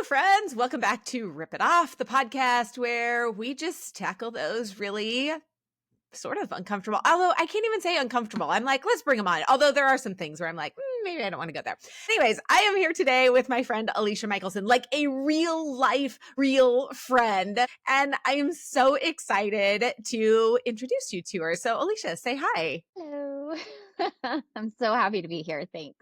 friends. Welcome back to Rip It Off, the podcast where we just tackle those really sort of uncomfortable. Although I can't even say uncomfortable. I'm like, let's bring them on. Although there are some things where I'm like, maybe I don't want to go there. Anyways, I am here today with my friend Alisha Michaelson, like a real life, real friend. And I am so excited to introduce you to her. So Alisha, say hi. Hello. I'm so happy to be here. Thanks.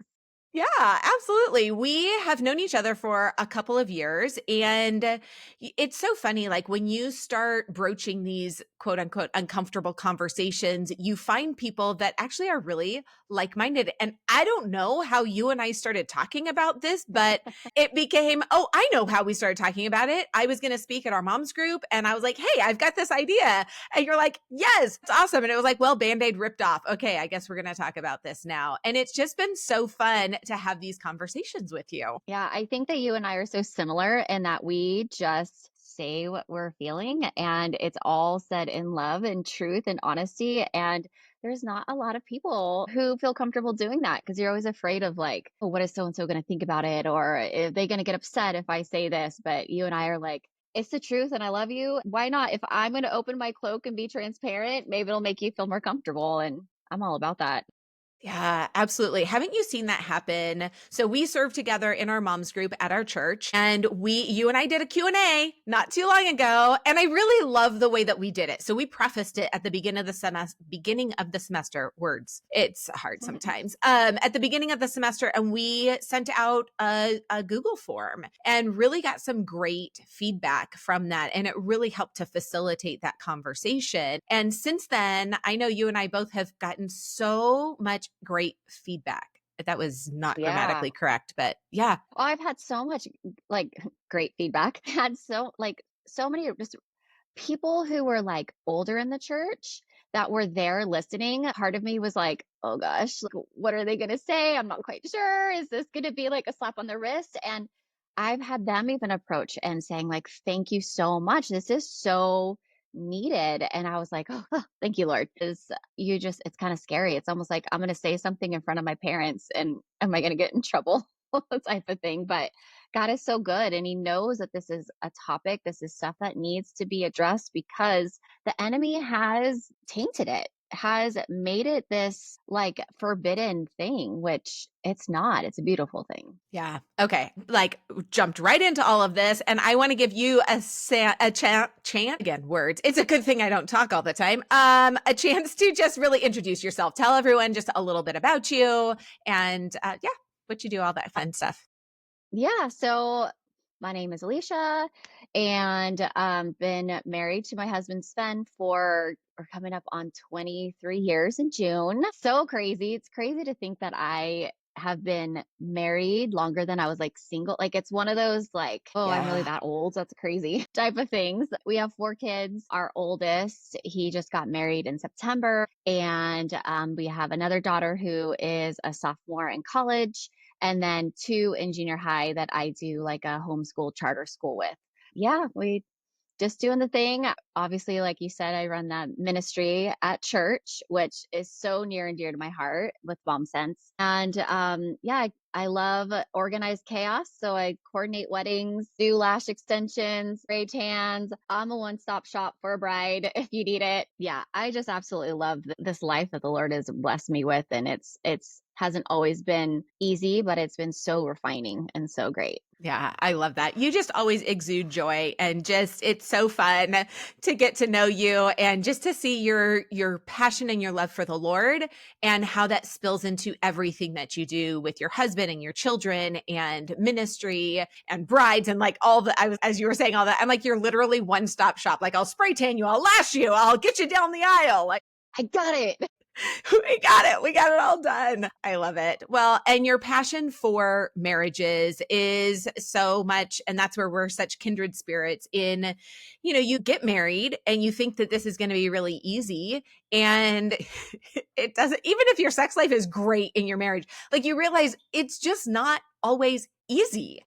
Yeah, absolutely. We have known each other for a couple of years. And it's so funny. Like when you start broaching these quote unquote uncomfortable conversations, you find people that actually are really like minded. And I don't know how you and I started talking about this, but it became, oh, I know how we started talking about it. I was going to speak at our mom's group and I was like, hey, I've got this idea. And you're like, yes, it's awesome. And it was like, well, Band-Aid ripped off. Okay, I guess we're going to talk about this now. And it's just been so fun to have these conversations with you. Yeah, I think that you and I are so similar in that we just say what we're feeling and it's all said in love and truth and honesty. And there's not a lot of people who feel comfortable doing that because you're always afraid of like, oh, what is so and so going to think about it? Or are they going to get upset if I say this? But you and I are like, it's the truth and I love you. Why not? If I'm going to open my cloak and be transparent, maybe it'll make you feel more comfortable. And I'm all about that. Yeah, absolutely. Haven't you seen that happen? So we served together in our mom's group at our church and you and I did a Q&A not too long ago. And I really love the way that we did it. So we prefaced it at the beginning of the semester words. It's hard sometimes. At the beginning of the semester and we sent out a Google form and really got some great feedback from that. And it really helped to facilitate that conversation. And since then, I know you and I both have gotten so much great feedback. That was not Yeah. grammatically correct, but yeah. Oh, I've had so much like great feedback. Had so many just people who were like older in the church that were there listening. Part of me was like, oh gosh, like, what are they going to say? I'm not quite sure. Is this going to be like a slap on the wrist? And I've had them even approach and saying like, thank you so much. This is so needed. And I was like, oh, thank you, Lord. Because it's kind of scary. It's almost like I'm going to say something in front of my parents and am I going to get in trouble? Type of thing. But God is so good and he knows that this is a topic, this is stuff that needs to be addressed because the enemy has tainted it, has made it this like forbidden thing, which it's not. It's a beautiful thing. Yeah. Okay. Like jumped right into all of this. And I want to give you a chance again, words. It's a good thing I don't talk all the time. A chance to just really introduce yourself. Tell everyone just a little bit about you and yeah, what you do, all that fun stuff. Yeah. So my name is Alicia and been married to my husband Sven for or coming up on 23 years in June. So crazy. It's crazy to think that I have been married longer than I was like single. Like it's one of those like, oh, I'm really Yeah. that old. That's crazy type of things. We have 4 kids. Our oldest, he just got married in September. And we have another daughter who is a sophomore in college and then 2 in junior high that I do like a homeschool charter school with. Yeah, we just doing the thing. Obviously, like you said, I run that ministry at church, which is so near and dear to my heart with Mom Sense. And yeah, I love organized chaos. So I coordinate weddings, do lash extensions, spray tans. I'm a one-stop shop for a bride if you need it. Yeah, I just absolutely love this life that the Lord has blessed me with. And it's hasn't always been easy, but it's been so refining and so great. Yeah, I love that. You just always exude joy and just it's so fun to get to know you and just to see your passion and your love for the Lord and how that spills into everything that you do with your husband and your children and ministry and brides and like all the I was as you were saying all that I'm like you're literally one-stop shop. Like I'll spray tan you, I'll lash you, I'll get you down the aisle. Like I got it. we got it. We got it all done. I love it. Well, and your passion for marriages is so much, and that's where we're such kindred spirits in, you get married and you think that this is going to be really easy. And it doesn't, even if your sex life is great in your marriage, like you realize it's just not always easy.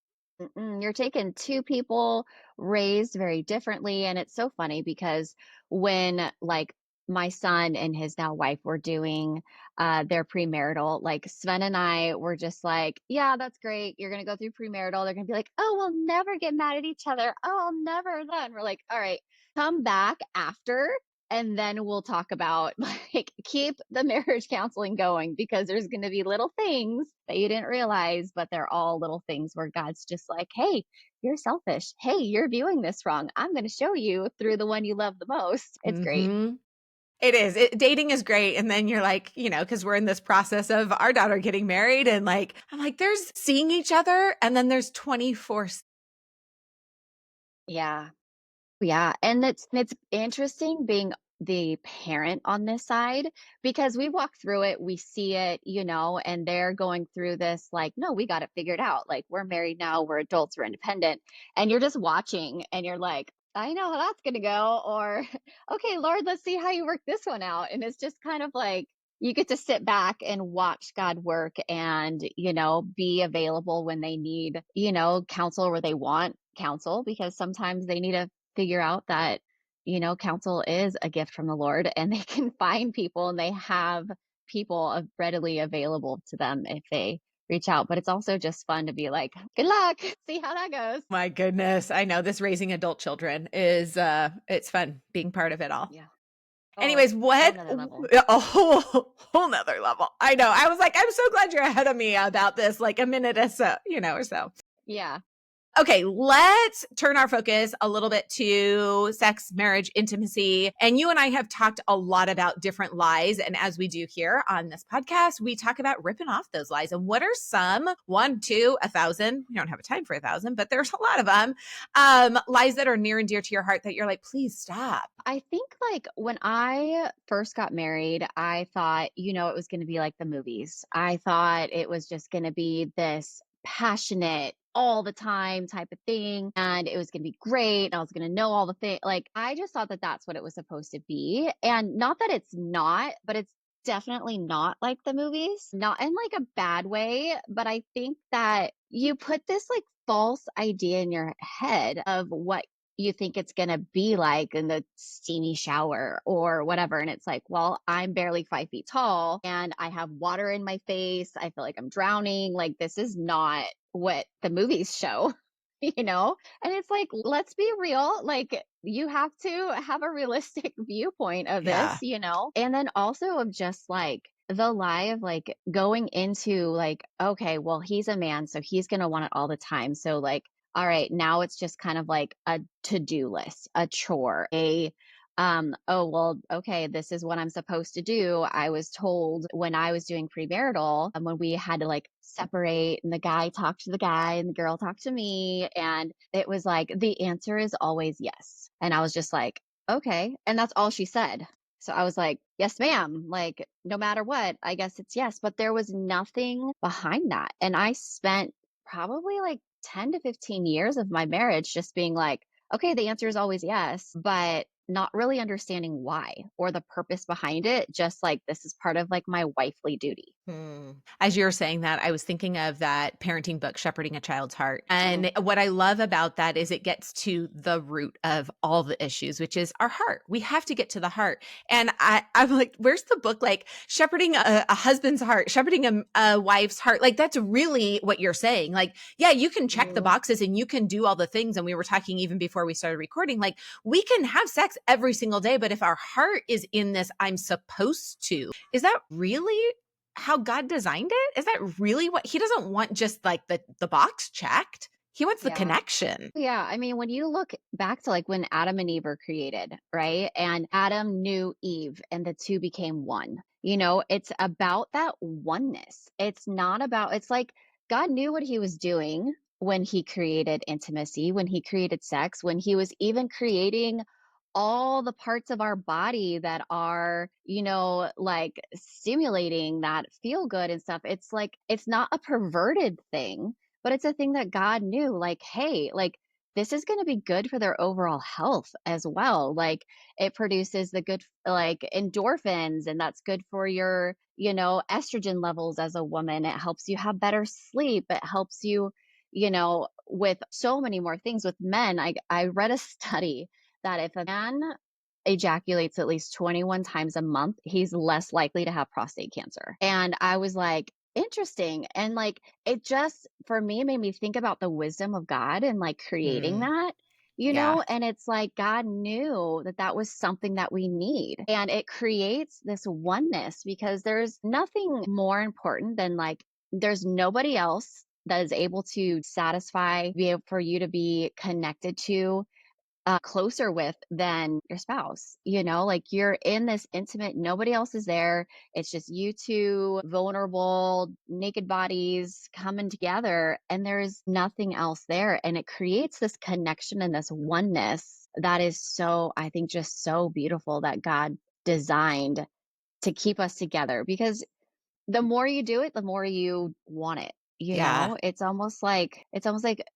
You're taking 2 people raised very differently, and it's so funny because when, like, my son and his now wife were doing their premarital, like Sven and I were just like, yeah, that's great. You're going to go through premarital. They're going to be like, oh, we'll never get mad at each other. Oh, never then. We're like, all right, come back after. And then we'll talk about like keep the marriage counseling going because there's going to be little things that you didn't realize, but they're all little things where God's just like, hey, you're selfish. Hey, you're viewing this wrong. I'm going to show you through the one you love the most. It's great. Mm-hmm. It is. Dating is great. And then you're like, because we're in this process of our daughter getting married. And like, I'm like, there's seeing each other. And then there's 24. Yeah. Yeah, and it's interesting being the parent on this side because we walk through it, we see it, and they're going through this like, no, we got it figured out. Like we're married now, we're adults, we're independent. And you're just watching and you're like, I know how that's gonna go. Or, okay, Lord, let's see how you work this one out. And it's just kind of like you get to sit back and watch God work and, be available when they need, counsel where they want counsel because sometimes they need to figure out that, counsel is a gift from the Lord and they can find people and they have people readily available to them if they reach out. But it's also just fun to be like, good luck, see how that goes. My goodness. I know this raising adult children is, it's fun being part of it all. Yeah. Oh, Anyways, whole what nother level. a whole nother level. I know. I was like, I'm so glad you're ahead of me about this, like a minute or so, or so. Yeah. Okay, let's turn our focus a little bit to sex, marriage, intimacy. And you and I have talked a lot about different lies. And as we do here on this podcast, we talk about ripping off those lies. And what are some, 1, 2, 1,000? We don't have a time for 1,000, but there's a lot of them. Lies that are near and dear to your heart that you're like, please stop. I think like when I first got married, I thought, it was going to be like the movies. I thought it was just going to be this passionate all the time type of thing and it was going to be great and I was going to know all the things. Like I just thought that that's what it was supposed to be. And not that it's not, but it's definitely not like the movies. Not in like a bad way, but I think that you put this like false idea in your head of what you think it's going to be like in the steamy shower or whatever. And it's like, well, I'm barely 5 feet tall and I have water in my face. I feel like I'm drowning. Like, this is not what the movies show, And it's like, let's be real. Like, you have to have a realistic viewpoint of Yeah. this. And then also of just like, the lie of like going into like, okay, well, he's a man, so he's going to want it all the time. So, like, all right, now it's just kind of like a to-do list, a chore, oh, well, okay, this is what I'm supposed to do. I was told when I was doing premarital, when we had to like separate and the guy talked to the guy and the girl talked to me. And it was like, the answer is always yes. And I was just like, okay. And that's all she said. So I was like, yes, ma'am. Like, no matter what, I guess it's yes. But there was nothing behind that. And I spent probably like 10 to 15 years of my marriage just being like, okay, the answer is always yes, but not really understanding why or the purpose behind it. Just like, this is part of like my wifely duty. As you're saying that, I was thinking of that parenting book, Shepherding a Child's Heart. Mm. And what I love about that is it gets to the root of all the issues, which is our heart. We have to get to the heart. And I'm like, where's the book? Like shepherding a husband's heart, shepherding a wife's heart. Like that's really what you're saying. Like, yeah, you can check the boxes and you can do all the things. And we were talking even before we started recording, like we can have sex every single day, but if our heart is in this, I'm supposed to, is that really how God designed it? Is that really what he doesn't want? Just like the box checked. He wants the Yeah. connection. Yeah. I mean, when you look back to like when Adam and Eve were created, right? And Adam knew Eve and the two became one. It's about that oneness. It's not about, it's like God knew what he was doing when he created intimacy, when he created sex, when he was even creating all the parts of our body that are, like stimulating that feel good and stuff. It's like, it's not a perverted thing, but it's a thing that God knew, like, hey, like, this is going to be good for their overall health as well. Like, it produces the good, like, endorphins, and that's good for your, estrogen levels as a woman. It helps you have better sleep. It helps you, with so many more things. With men, I read a study that if a man ejaculates at least 21 times a month, he's less likely to have prostate cancer. And I was like, interesting. And like, it just, for me, made me think about the wisdom of God and like creating Mm, that. yeah. And it's like God knew that that was something that we need. And it creates this oneness because there's nothing more important than like, there's nobody else that is able to satisfy, be able for you to be connected to, closer with than your spouse. Like you're in this intimate, nobody else is there. It's just you two, vulnerable, naked bodies coming together, and there's nothing else there. And it creates this connection and this oneness that is so, I think, just so beautiful that God designed to keep us together because the more you do it, the more you want it. Yeah. It's almost like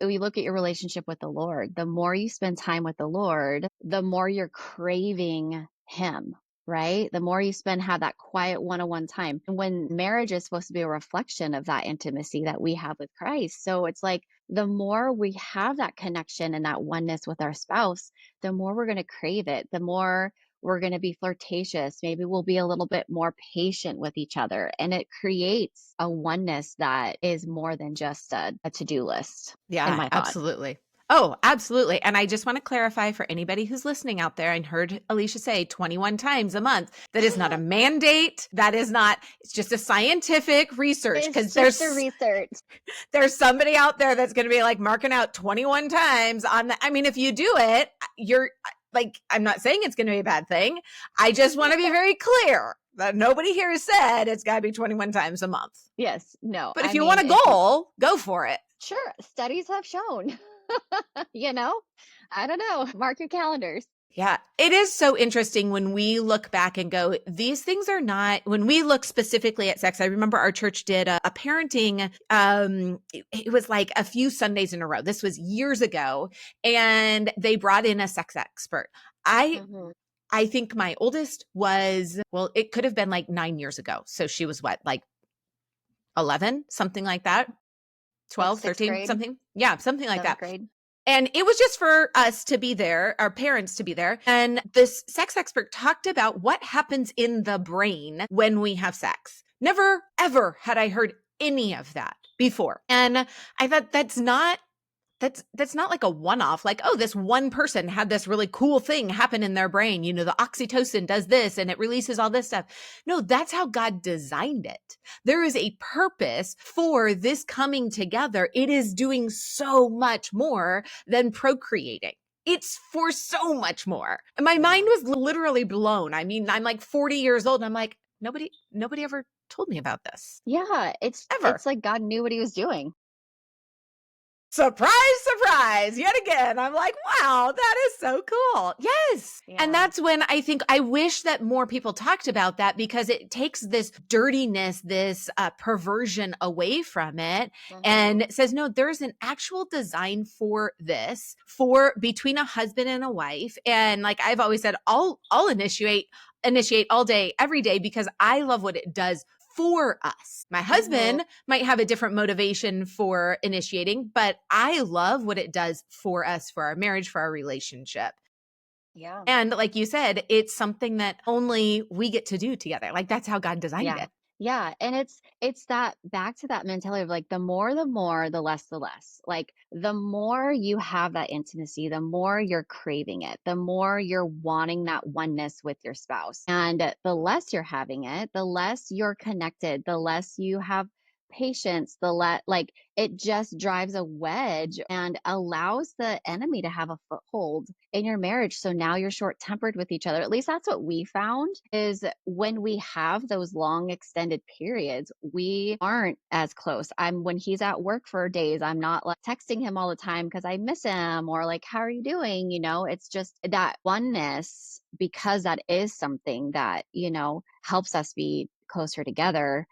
we look at your relationship with the Lord. The more you spend time with the Lord, the more you're craving him, right? The more you spend have that quiet one-on-one time. And when marriage is supposed to be a reflection of that intimacy that we have with Christ. So it's like the more we have that connection and that oneness with our spouse, the more we're going to crave it, the more we're going to be flirtatious. Maybe we'll be a little bit more patient with each other. And it creates a oneness that is more than just a to do list, in Yeah, my thought. absolutely. Oh, absolutely. And I just want to clarify for anybody who's listening out there and heard Alicia say 21 times a month, that is not a mandate. That is not, it's just a scientific research It's because just a research. there's somebody out there that's going to be like marking out 21 times on the, I mean, if you do it, you're like, I'm not saying it's going to be a bad thing. I just want to be very clear that nobody here has said it's got to be 21 times a month. Yes. No, But if I you want mean, a it's goal, go for it. sure. Studies have shown, you know, I don't know. Mark your calendars. Yeah, it is so interesting when we look back and go, these things are not, when we look specifically at sex. I remember our church did a parenting, it was like a few Sundays in a row. This was years ago. And they brought in a sex expert. I Hmm. I think my oldest was, well, it could have been like 9 years ago. So she was what, like 11, something like that, Like 12, sixth 13, grade, something. Yeah, something like seventh that. grade. And it was just for us to be there, our parents to be there. And this sex expert talked about what happens in the brain when we have sex. Never, ever had I heard any of that before. And I thought that's not like a one-off, like, oh, this one person had this really cool thing happen in their brain. The oxytocin does this and it releases all this stuff. No, that's how God designed it. There is a purpose for this coming together. It is doing so much more than procreating. It's for so much more. And my Yeah. mind was literally blown. I mean, I'm like 40 years old and I'm like, nobody ever told me about this. Yeah. Ever. It's like God knew what he was doing. Surprise, surprise, yet again. I'm like, wow, that is so cool. Yes. And Yeah. that's when I think I wish that more people talked about that because it takes this dirtiness, this perversion away from it Hmm. and says, no, there's an actual design for this, for between a husband and a wife. And like I've always said, I'll initiate all day, every day, because I love what it does for us. My Hmm. husband might have a different motivation for initiating, but I love what it does for us, for our marriage, for our relationship. Yeah. And like you said, it's something that only we get to do together. Like that's how God designed Yeah. it. Yeah, and it's that back to that mentality of like the more, the less the less. Like the more you have that intimacy, the more you're craving it, the more you're wanting that oneness with your spouse. And the less you're having it, the less you're connected, the less you have patience, like it just drives a wedge and allows the enemy to have a foothold in your marriage. So now you're short tempered with each other. At least that's what we found is when we have those long extended periods, we aren't as close. When he's at work for days, I'm not like texting him all the time because I miss him or like, how are you doing? It's just that oneness because that is something that, helps us be closer together.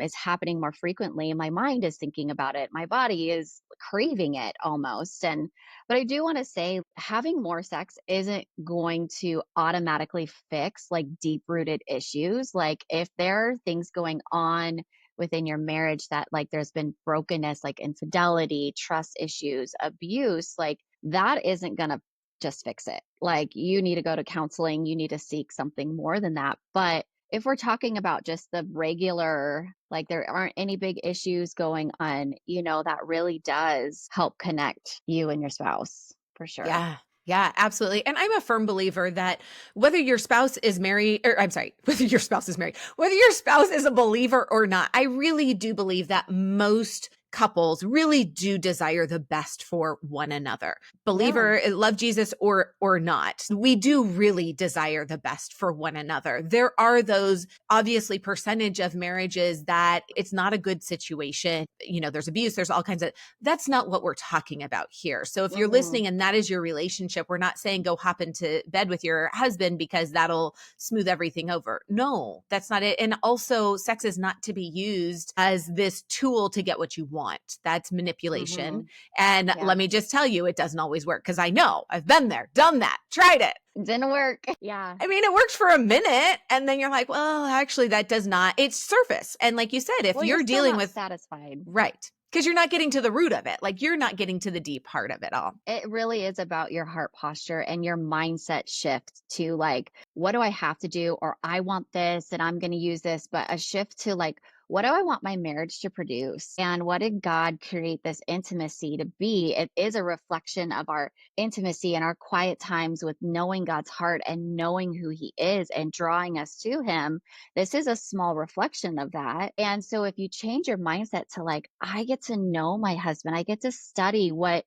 Is happening more frequently. My mind is thinking about it. My body is craving it almost. But I do want to say having more sex isn't going to automatically fix like deep rooted issues. Like if there are things going on within your marriage that like there's been brokenness, like infidelity, trust issues, abuse, like that isn't going to just fix it. Like, you need to go to counseling, you need to seek something more than that. But if we're talking about just the regular, like there aren't any big issues going on, that really does help connect you and your spouse for sure. Yeah. Yeah, absolutely. And I'm a firm believer that whether your spouse is married, or I'm sorry, whether your spouse is married, whether your spouse is a believer or not, I really do believe that most couples really do desire the best for one another. Yeah. Believer, love Jesus or not. We do really desire the best for one another. There are those obviously percentage of marriages that it's not a good situation. There's abuse, there's all kinds of that's not what we're talking about here. So if you're Hmm. listening and that is your relationship, we're not saying go hop into bed with your husband because that'll smooth everything over. No, that's not it. And also, sex is not to be used as this tool to get what you want. That's manipulation. Hmm. And Yeah. let me just tell you, it doesn't always work because I know I've been there, done that, tried it. Didn't work. Yeah. I mean, it works for a minute and then you're like, well, actually, that does not. It's surface. And like you said, if Well, you're you're still dealing not with, satisfied. right, because you're not getting to the root of it, like you're not getting to the deep heart of it all. It really is about your heart posture and your mindset shift to like, what do I have to do? Or I want this and I'm going to use this, but a shift to like, what do I want my marriage to produce? And what did God create this intimacy to be? It is a reflection of our intimacy and our quiet times with knowing God's heart and knowing who He is and drawing us to Him. This is a small reflection of that. And so if you change your mindset to like, I get to know my husband, I get to study what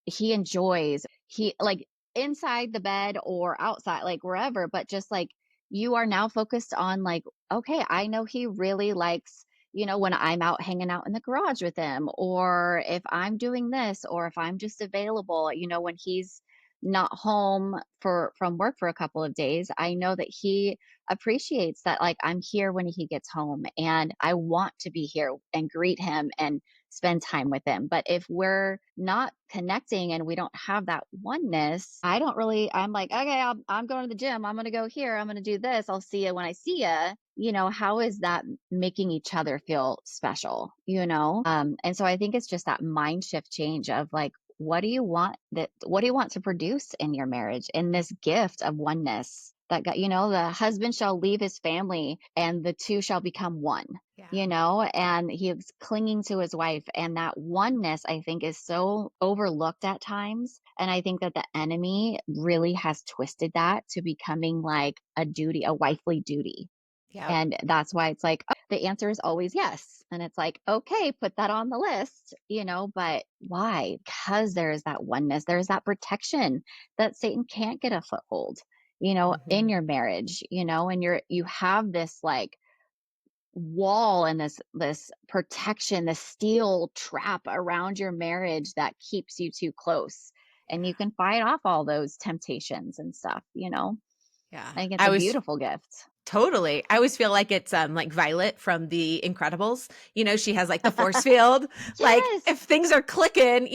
he enjoys. He like inside the bed or outside, like wherever, but just like you are now focused on like, okay, I know he really likes, when I'm out hanging out in the garage with him, or if I'm doing this, or if I'm just available, when he's not home from work for a couple of days, I know that he appreciates that like I'm here when he gets home and I want to be here and greet him and spend time with them. But if we're not connecting and we don't have that oneness, I'm like, okay, I'm going to the gym. I'm going to go here. I'm going to do this. I'll see you when I see you. How is that making each other feel special, And so I think it's just that mind shift change of like, what do you want to produce in your marriage in this gift of oneness that God, the husband shall leave his family and the two shall become one, Yeah. and he is clinging to his wife. And that oneness, I think, is so overlooked at times. And I think that the enemy really has twisted that to becoming like a duty, a wifely duty. Yeah. And that's why it's like, oh, the answer is always yes. And it's like, okay, put that on the list, but why? Because there is that oneness, there's that protection that Satan can't get a foothold, in Mhm. your marriage, and you have this like wall and this protection, the steel trap around your marriage that keeps you too close. And you Yeah. can fight off all those temptations and stuff, Yeah. I think it's I a was beautiful gift. totally. I always feel like it's like Violet from The Incredibles. She has like the force field. Like Yes. if things are clicking,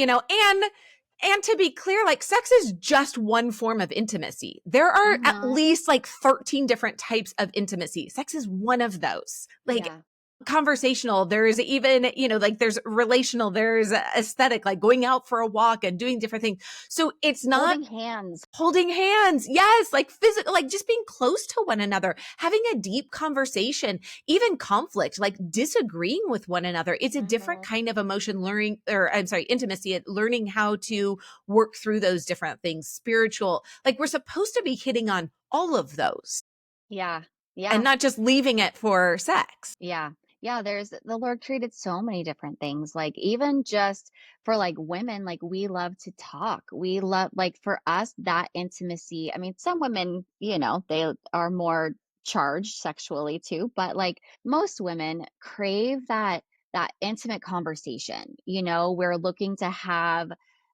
and to be clear, like sex is just one form of intimacy. There are at Mhm. least like 13 different types of intimacy. Sex is one of those. Like Yeah. conversational, there's even, like there's relational, there's aesthetic, like going out for a walk and doing different things. So it's not Holding hands. holding hands. Yes. Like physical, like just being close to one another, having a deep conversation, even conflict, like disagreeing with one another. It's a different Mhm. kind of emotion learning, or I'm sorry, intimacy, learning how to work through those different things, spiritual. Like we're supposed to be hitting on all of those Yeah. and Yeah. not just leaving it for sex. Yeah. Yeah, the Lord created so many different things. Like even just for like women, like we love to talk. We love like for us that intimacy. I mean, some women, they are more charged sexually too, but like most women crave that intimate conversation. We're looking to have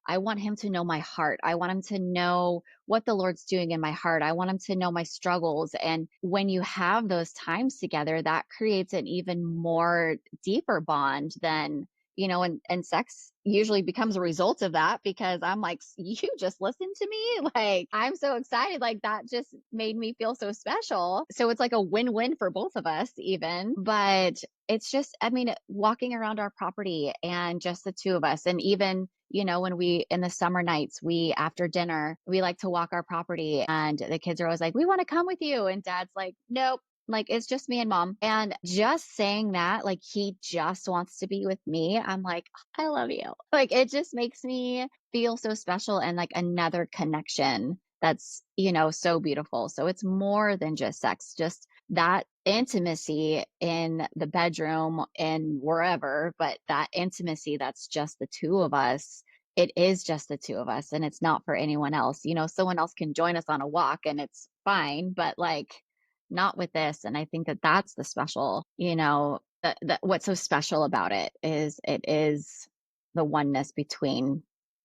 I want him to know my heart. I want him to know what the Lord's doing in my heart. I want him to know my struggles. And when you have those times together, that creates an even more deeper bond than, and sex usually becomes a result of that because I'm like, you just listen to me. Like, I'm so excited. Like, that just made me feel so special. So it's like a win win for both of us, even. But it's just, I mean, walking around our property and just the two of us, and even when in the summer nights, after dinner, we like to walk our property and the kids are always like, we want to come with you. And dad's like, nope. Like, it's just me and mom. And just saying that, like, he just wants to be with me. I'm like, I love you. Like, it just makes me feel so special and like another connection that's, so beautiful. So it's more than just sex, just that intimacy in the bedroom and wherever, but that intimacy that's just the two of us. It is just the two of us and it's not for anyone else. Someone else can join us on a walk and it's fine, but like not with this. And I think that that's the special, what's so special about it is the oneness between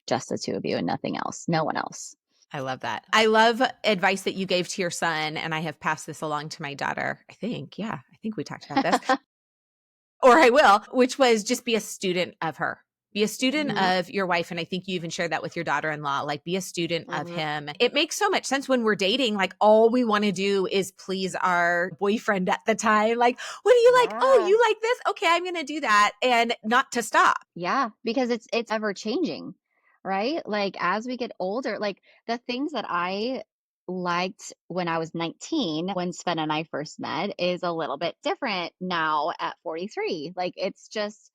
just the two of you and nothing else, no one else. I love that. I love advice that you gave to your son, and I have passed this along to my daughter. I think, yeah, I think we talked about this, or I will, which was just be a student of her. Be a student Mhm, of your wife. And I think you even shared that with your daughter in law, like be a student of mhm. him. It makes so much sense when we're dating. Like all we want to do is please our boyfriend at the time. Like, what do you like? Oh, Yeah. you like this? Okay, I'm going to do that. And not to stop. Yeah, because it's ever changing, right? Like as we get older, like the things that I liked when I was 19, when Sven and I first met, is a little bit different now at 43. Like it's just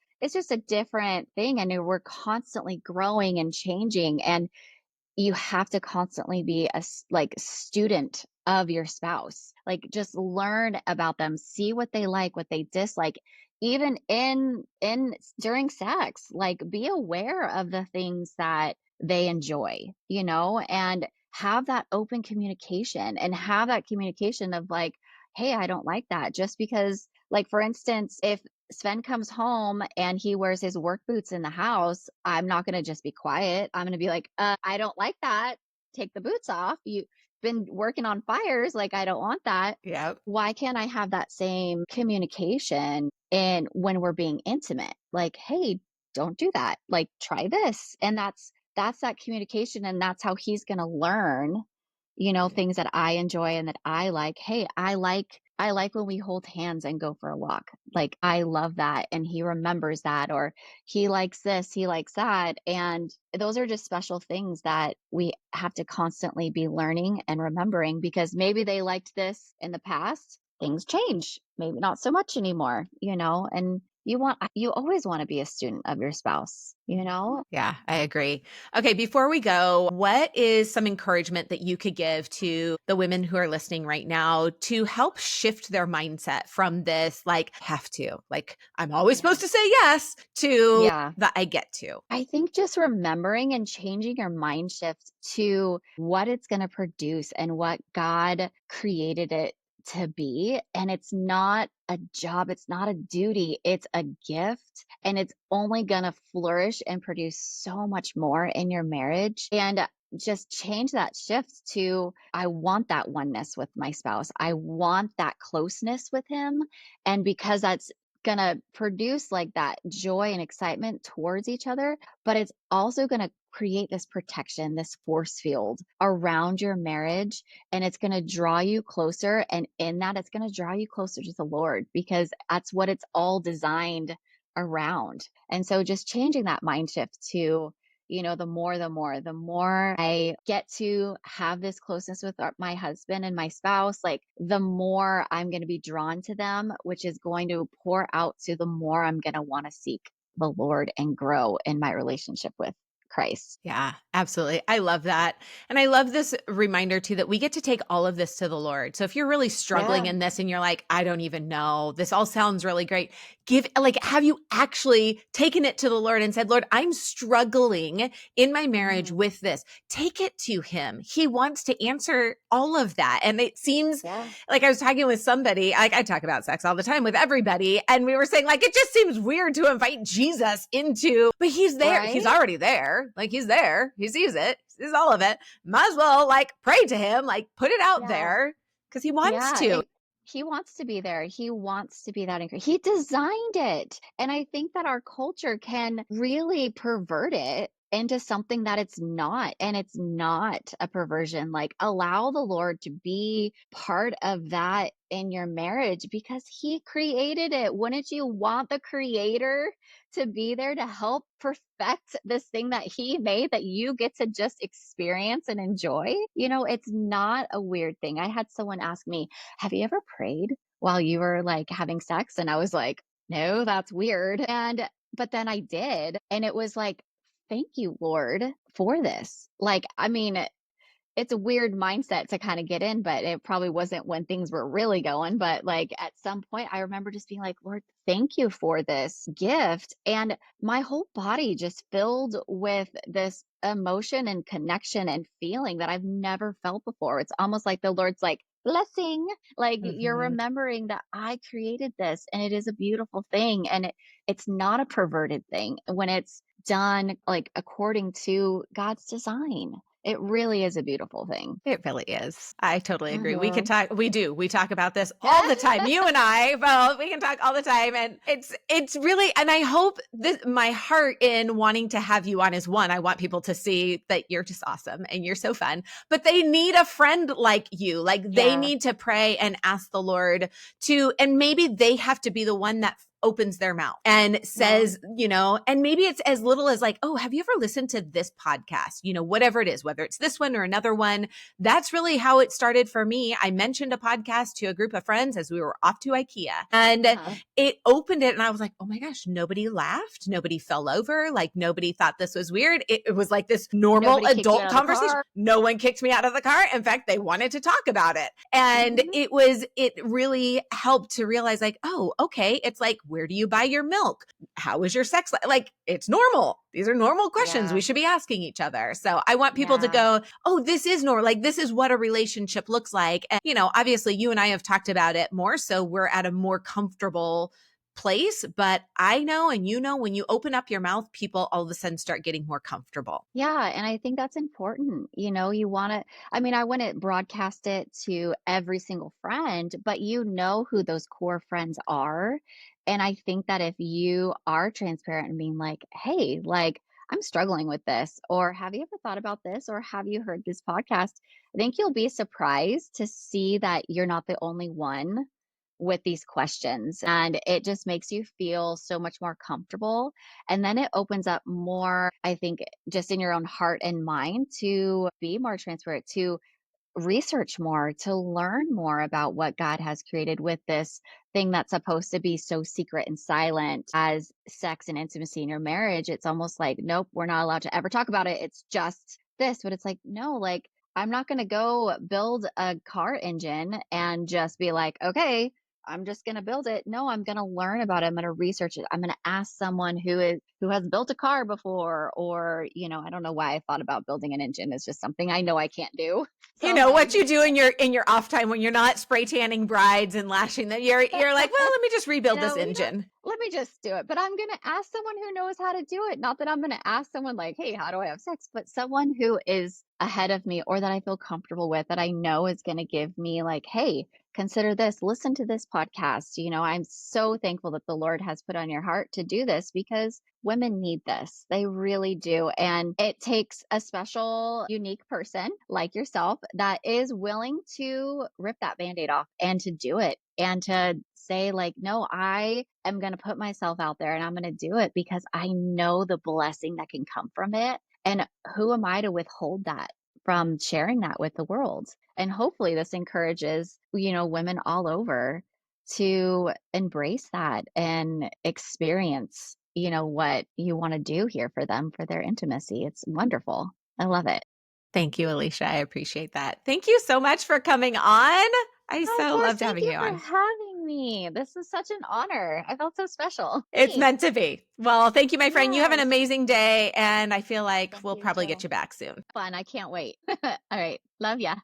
a different thing and we're constantly growing and changing and you have to constantly be like student of your spouse. Like just learn about them, see what they like, what they dislike, even in during sex. Like be aware of the things that they enjoy, and have that open communication and have that communication of like, hey, I don't like that. Just because, like, for instance, if Sven comes home and he wears his work boots in the house, I'm not going to just be quiet. I'm going to be like, I don't like that. Take the boots off. You've been working on fires. Like, I don't want that. Yeah. Why can't I have that same communication in when we're being intimate? Like, hey, don't do that. Like, try this. And that's that communication. And that's how he's going to learn, things that I enjoy and that I like. Hey, I like when we hold hands and go for a walk. Like I love that and he remembers that or he likes this, he likes that and those are just special things that we have to constantly be learning and remembering because maybe they liked this in the past. Things change. Maybe not so much anymore, and you always want to be a student of your spouse. Yeah, I agree. Okay, before we go, what is some encouragement that you could give to the women who are listening right now to help shift their mindset from this, like, have to, like, I'm always Yeah. supposed to say yes, to Yeah. the I get to? I think just remembering and changing your mind shift to what it's going to produce and what God created it to be. And it's not a job, it's not a duty, it's a gift. And it's only going to flourish and produce so much more in your marriage. And just change that shift to I want that oneness with my spouse. I want that closeness with him. And because that's gonna produce like that joy and excitement towards each other, but it's also gonna create this protection, this force field around your marriage. And it's gonna draw you closer. And in that, it's gonna draw you closer to the Lord because that's what it's all designed around. And so just changing that mind shift to, the more I get to have this closeness with my husband and my spouse, like the more I'm going to be drawn to them, which is going to pour out to the more I'm going to want to seek the Lord and grow in my relationship with Christ. Yeah, absolutely. I love that. And I love this reminder too that we get to take all of this to the Lord. So if you're really struggling Yeah. in this and you're like, I don't even know, this all sounds really great. Have you actually taken it to the Lord and said, Lord, I'm struggling in my marriage Mhm. with this? Take it to Him. He wants to answer all of that. And it seems Yeah. like I was talking with somebody, I talk about sex all the time with everybody. And we were saying, like, it just seems weird to invite Jesus into, but He's there. He's Right? already there. Like, He's there. He sees it. He sees all of it. Might as well, like, pray to Him, like, put it out Yeah. there because He wants Yeah, to. and he wants to be there. He wants to be that he designed it. And I think that our culture can really pervert it into something that it's not. And it's not a perversion. Like, allow the Lord to be part of that in your marriage because He created it. Wouldn't you want the Creator to be there to help perfect this thing that He made that you get to just experience and enjoy? It's not a weird thing. I had someone ask me, have you ever prayed while you were like having sex? And I was like, no, that's weird. But then I did. And it was like, thank you, Lord, for this. Like, I mean, it's a weird mindset to kind of get in, but it probably wasn't when things were really going. But like at some point, I remember just being like, Lord, thank you for this gift. And my whole body just filled with this emotion and connection and feeling that I've never felt before. It's almost like the Lord's like, blessing, like you're Mhm. remembering that I created this and it is a beautiful thing. And it's not a perverted thing when it's done like according to God's design. It really is a beautiful thing. It really is. I totally agree. We could Mhm. talk we talk about this all the time. You and I both, we can talk all the time. And it's really, and I hope that my heart in wanting to have you on is one, I want people to see that you're just awesome and you're so fun, but they need a friend like you. Like they Yeah. need to pray and ask the Lord to, and maybe they have to be the one that opens their mouth and Yeah. says, and maybe it's as little as like, oh, have you ever listened to this podcast? Whatever it is, whether it's this one or another one. That's really how it started for me. I mentioned a podcast to a group of friends as we were off to IKEA, and Uh-huh. it opened it. And I was like, oh my gosh, nobody laughed. Nobody fell over. Like nobody thought this was weird. It was like this normal Nobody kicked you adult out of the conversation. car. No one kicked me out of the car. In fact, they wanted to talk about it. And Mhm. it really helped to realize like, oh, okay. It's like, where do you buy your milk? How is your sex life? Like it's normal. These are normal questions we Yeah. should be asking each other. So I want people to Yeah. go, oh, this is normal. Like this is what a relationship looks like. And, obviously you and I have talked about it more. So we're at a more comfortable place. But I know, and when you open up your mouth, people all of a sudden start getting more comfortable. Yeah, and I think that's important. You want to, I mean, I wouldn't broadcast it to every single friend, but you know who those core friends are. And I think that if you are transparent and being like, hey, like, I'm struggling with this, or have you ever thought about this, or have you heard this podcast? I think you'll be surprised to see that you're not the only one with these questions. And it just makes you feel so much more comfortable. And then it opens up more, I think, just in your own heart and mind to be more transparent, to research more, to learn more about what God has created with this thing that's supposed to be so secret and silent as sex and intimacy in your marriage. It's almost like, nope, we're not allowed to ever talk about it. It's just this. But it's like, no, like, I'm not going to go build a car engine and just be like, okay, I'm just going to build it. No, I'm going to learn about it. I'm going to research it. I'm going to ask someone who has built a car before, or, I don't know why I thought about building an engine. It's just something I know I can't do. So I'm like, What you do in your off time when you're not spray tanning brides and lashing them. You're like, well, let me just rebuild this engine. let me just do it. But I'm going to ask someone who knows how to do it. Not that I'm going to ask someone like, hey, how do I have sex? But someone who is ahead of me or that I feel comfortable with, that I know is going to give me like, hey, consider this, listen to this podcast. I'm so thankful that the Lord has put on your heart to do this because women need this. They really do. And it takes a special, unique person like yourself that is willing to rip that band aid off and to do it and to say, like, no, I am going to put myself out there and I'm going to do it because I know the blessing that can come from it. And who am I to withhold that from sharing that with the world? And hopefully this encourages, women all over to embrace that and experience, what you want to do here for them for their intimacy. It's wonderful. I love it. Thank you, Alicia. I appreciate that. Thank you so much for coming on. I Of so course. loved Thank having you you for on. having me. This is such an honor. I felt so special. It's Thanks. meant to be. Well, thank you, my friend. You have an Yes. amazing day, and I feel like Thank we'll you probably get too. you back soon. Fun. I can't wait. All right. Love ya.